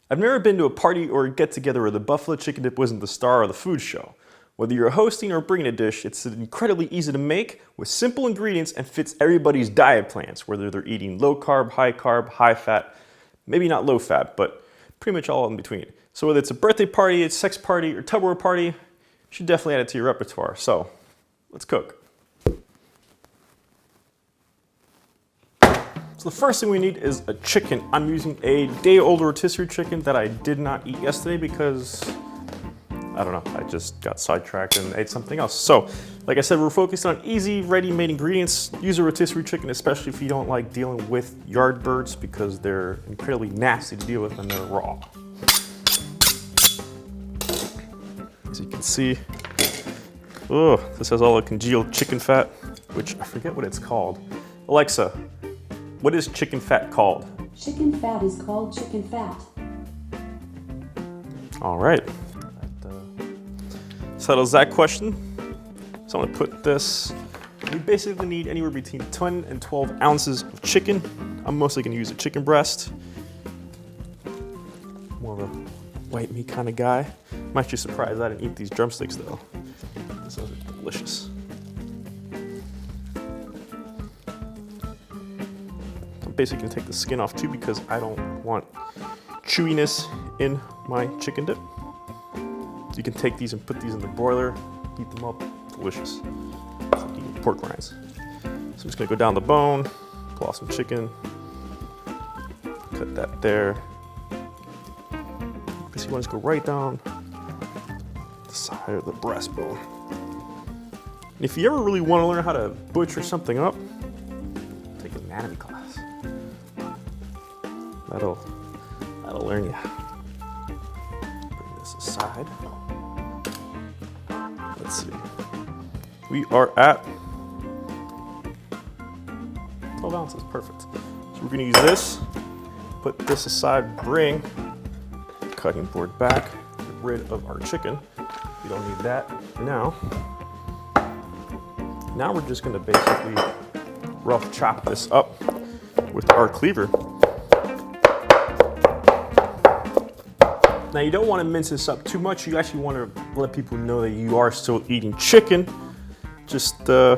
I've never been to a party or a get-together where the buffalo chicken dip wasn't the star of the food show. Whether you're hosting or bringing a dish, it's incredibly easy to make with simple ingredients and fits everybody's diet plans, whether they're eating low carb, high fat, maybe not low fat, but pretty much all in between. So whether it's a birthday party, a sex party, or Tupperware party, you should definitely add it to your repertoire. So let's cook. So the first thing we need is a chicken. I'm using a day-old rotisserie chicken that I did not eat yesterday because, I don't know, I just got sidetracked and ate something else. So, like I said, we're focused on easy, ready-made ingredients. Use a rotisserie chicken, especially if you don't like dealing with yard birds because they're incredibly nasty to deal with when they're raw. As you can see, oh, this has all the congealed chicken fat, which I forget what it's called. Alexa, what is chicken fat called? Chicken fat is called chicken fat. All right. That settles that question. So I'm gonna put this, you basically need anywhere between 10 and 12 ounces of chicken. I'm mostly gonna use a chicken breast. More of a white meat kind of guy. I'm actually surprised I didn't eat these drumsticks though. Those are delicious. Basically gonna take the skin off too because I don't want chewiness in my chicken dip. You can take these and put these in the broiler, heat them up, delicious. It's like eating pork rinds. So I'm just gonna go down the bone, pull off some chicken, cut that there. Basically you wanna just go right down the side of the breastbone. And if you ever really wanna learn how to butcher something up, take an anatomy class. That'll learn you. Bring this aside. Let's see. We are at 12 ounces, perfect. So we're gonna use this, put this aside, bring cutting board back, get rid of our chicken. We don't need that now. Now we're just gonna basically rough chop this up with our cleaver. Now you don't want to mince this up too much. You actually want to let people know that you are still eating chicken. Just, you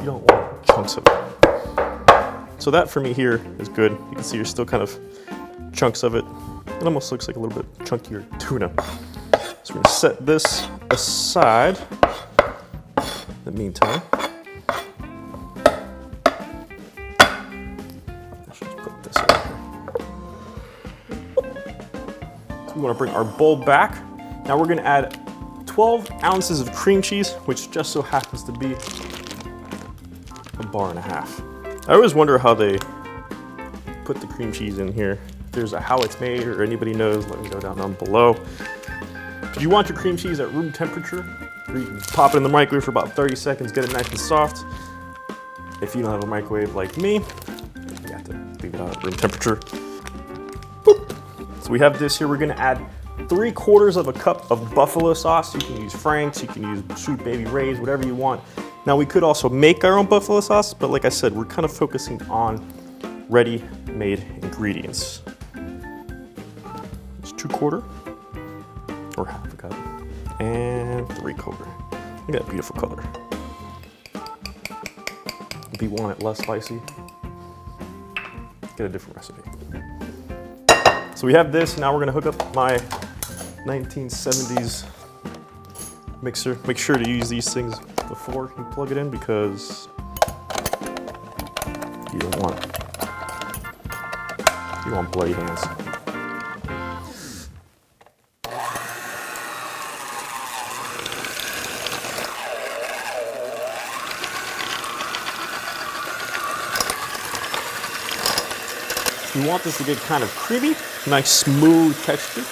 don't want chunks of it. So that for me here is good. You can see there's still kind of chunks of it. It almost looks like a little bit chunkier tuna. So we're gonna set this aside in the meantime. We want to bring our bowl back. Now we're going to add 12 ounces of cream cheese, which just so happens to be a bar and a half. I always wonder how they put the cream cheese in here. If there's a how it's made or anybody knows, let me know down below. If you want your cream cheese at room temperature, or you can pop it in the microwave for about 30 seconds, get it nice and soft. If you don't have a microwave like me, you have to leave it at room temperature. So we have this here, we're gonna add 3/4 of a cup of buffalo sauce. You can use Frank's, you can use Sweet Baby Ray's, whatever you want. Now we could also make our own buffalo sauce, but like I said, we're kind of focusing on ready-made ingredients. It's 2/4 or half a cup and 3/4. Look at that beautiful color. If you want it less spicy, get a different recipe. So we have this, now we're gonna hook up my 1970s mixer. Make sure to use these things before you plug it in because you don't want bloody hands. You want this to get kind of creamy, nice smooth texture,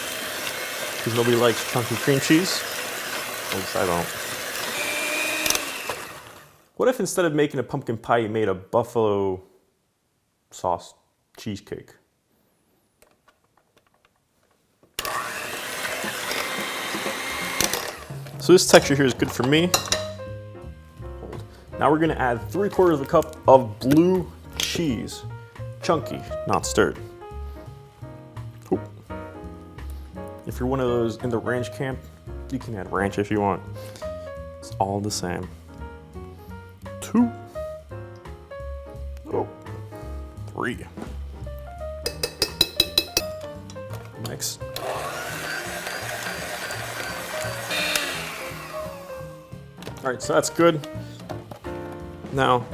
because nobody likes chunky cream cheese. At least I don't. What if instead of making a pumpkin pie, you made a buffalo sauce cheesecake? So this texture here is good for me. Now we're gonna add 3/4 of a cup of blue cheese. Chunky, not stirred. Oop. If you're one of those in the ranch camp, you can add ranch if you want. It's all the same. 2. Oh, 3. Mix. All right, so that's good. Now,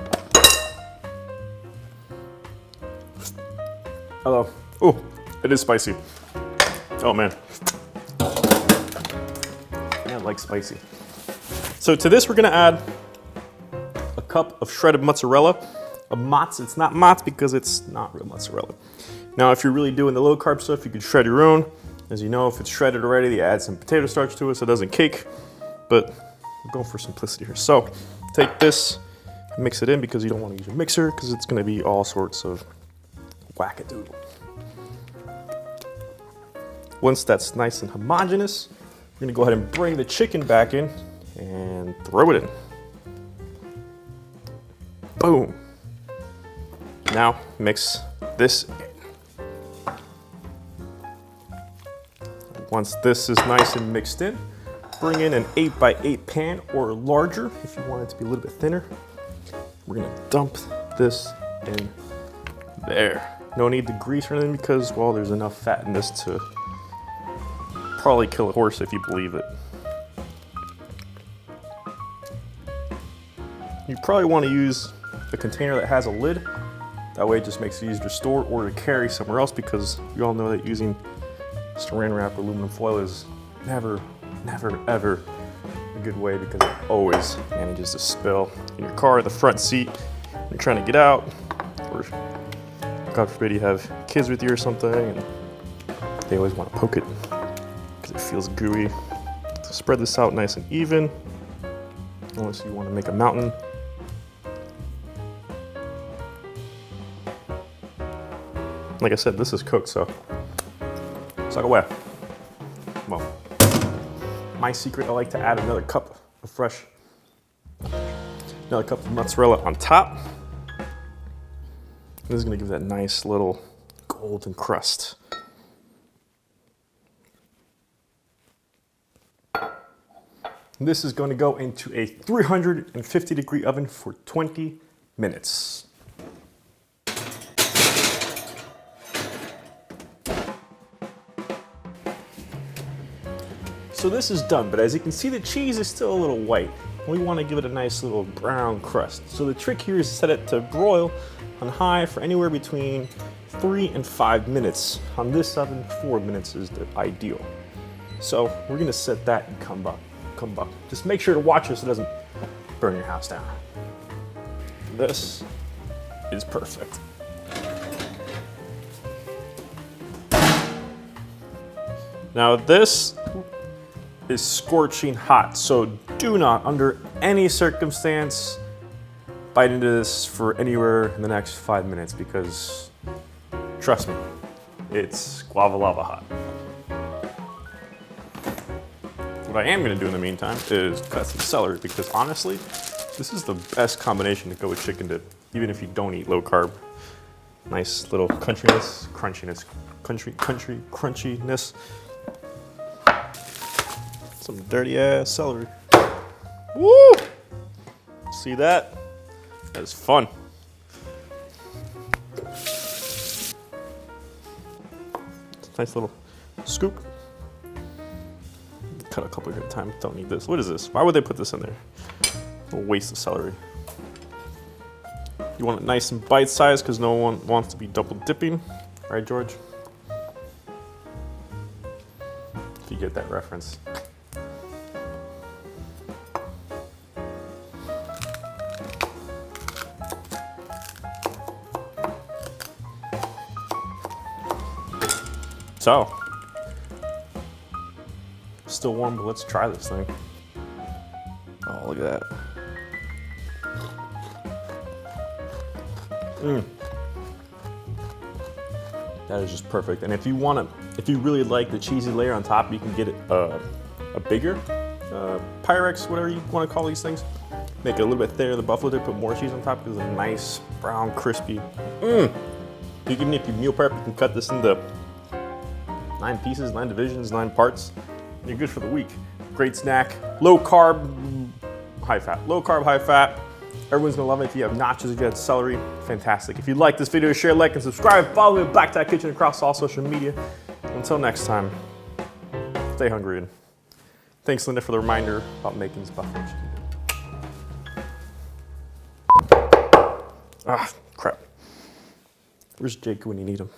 hello. Oh, it is spicy. Oh man, I like spicy. So to this, we're gonna add a cup of shredded mozzarella. A mozz, it's not mozz because it's not real mozzarella. Now, if you're really doing the low carb stuff, you could shred your own. As you know, if it's shredded already, they add some potato starch to it so it doesn't cake, but I'm going for simplicity here. So take this, mix it in because you don't want to use a mixer because it's gonna be all sorts of wackadoodle. Once that's nice and homogeneous, we're gonna go ahead and bring the chicken back in and throw it in. Boom. Now mix this in. Once this is nice and mixed in, bring in an 8x8 pan or larger if you want it to be a little bit thinner. We're gonna dump this in there. No need to grease or anything because, well, there's enough fat in this to probably kill a horse if you believe it. You probably want to use a container that has a lid. That way it just makes it easier to store or to carry somewhere else because you all know that using saran wrap or aluminum foil is never, ever a good way because it always manages to spill in your car, the front seat, when you're trying to get out, or God forbid you have kids with you or something and they always want to poke it because it feels gooey. So spread this out nice and even, unless you want to make a mountain. Like I said, this is cooked, so suck away. Well, my secret, I like to add another cup of mozzarella on top. This is gonna give that nice little golden crust. This is going to go into a 350-degree oven for 20 minutes. So this is done, but as you can see, the cheese is still a little white. We want to give it a nice little brown crust. So the trick here is to set it to broil on high for anywhere between 3 and 5 minutes. On this oven, 4 minutes is the ideal. So we're gonna set that and come back. Just make sure to watch this so it doesn't burn your house down. This is perfect. Now this is scorching hot, so do not, under any circumstance, bite into this for anywhere in the next 5 minutes because, trust me, it's guava lava hot. What I am gonna do in the meantime is cut some celery because honestly, this is the best combination to go with chicken dip, even if you don't eat low carb. Nice little crunchiness. Some dirty ass celery. Woo! See that? That is fun. Nice little scoop. Cut a couple at a time. Don't need this. What is this? Why would they put this in there? A waste of celery. You want it nice and bite-sized because no one wants to be double dipping. Right, George? If you get that reference. So, still warm, but let's try this thing. Oh, look at that. That is just perfect. And if you really like the cheesy layer on top, you can get it a bigger Pyrex, whatever you want to call these things. Make it a little bit thinner. The buffalo dip, put more cheese on top because it's a nice brown, crispy. Even if you meal prep, you can cut this into 9 pieces, 9 divisions, 9 parts. You're good for the week. Great snack. Low carb, high fat. Low carb, high fat. Everyone's gonna love it. If you have nachos, if you have celery, fantastic. If you like this video, share, like, and subscribe. Follow me at Black Tie Kitchen across all social media. Until next time, stay hungry. And thanks, Linda, for the reminder about making this buffalo chicken. Ah, crap. Where's Jake when you need him?